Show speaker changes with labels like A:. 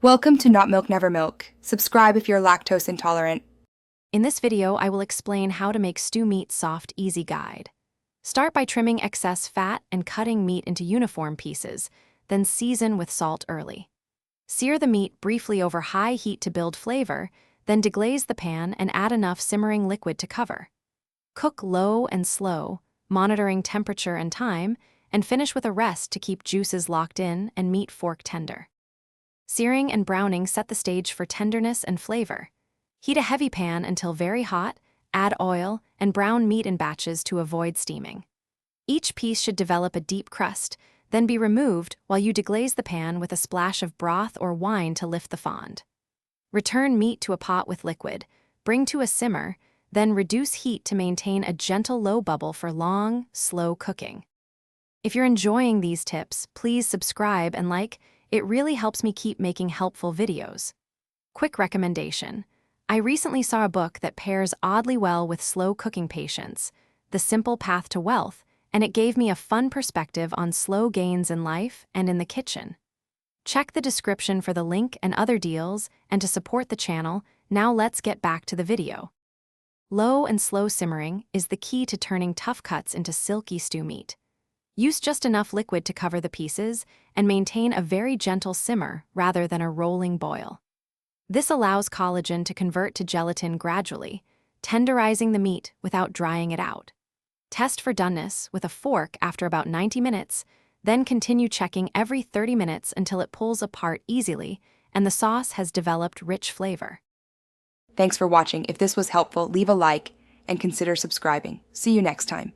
A: Welcome to Not Milk Never Milk. Subscribe if you're lactose intolerant.
B: In this video, I will explain how to make stew meat soft, easy guide. Start by trimming excess fat and cutting meat into uniform pieces, then season with salt early. Sear the meat briefly over high heat to build flavor, then deglaze the pan and add enough simmering liquid to cover. Cook low and slow, monitoring temperature and time, and finish with a rest to keep juices locked in and meat fork tender. Searing and browning set the stage for tenderness and flavor. Heat a heavy pan until very hot, add oil, and brown meat in batches to avoid steaming. Each piece should develop a deep crust, then be removed while you deglaze the pan with a splash of broth or wine to lift the fond. Return meat to a pot with liquid, bring to a simmer, then reduce heat to maintain a gentle low bubble for long, slow cooking. If you're enjoying these tips, please subscribe and like. It really helps me keep making helpful videos. Quick recommendation. I recently saw a book that pairs oddly well with slow cooking patience, The Simple Path to Wealth, and it gave me a fun perspective on slow gains in life and in the kitchen. Check the description for the link and other deals, and to support the channel, now let's get back to the video. Low and slow simmering is the key to turning tough cuts into silky stew meat. Use just enough liquid to cover the pieces and maintain a very gentle simmer rather than a rolling boil. This allows collagen to convert to gelatin gradually, tenderizing the meat without drying it out. Test for doneness with a fork after about 90 minutes, then continue checking every 30 minutes until it pulls apart easily and the sauce has developed rich flavor.
A: Thanks for watching. If this was helpful, leave a like and consider subscribing. See you next time.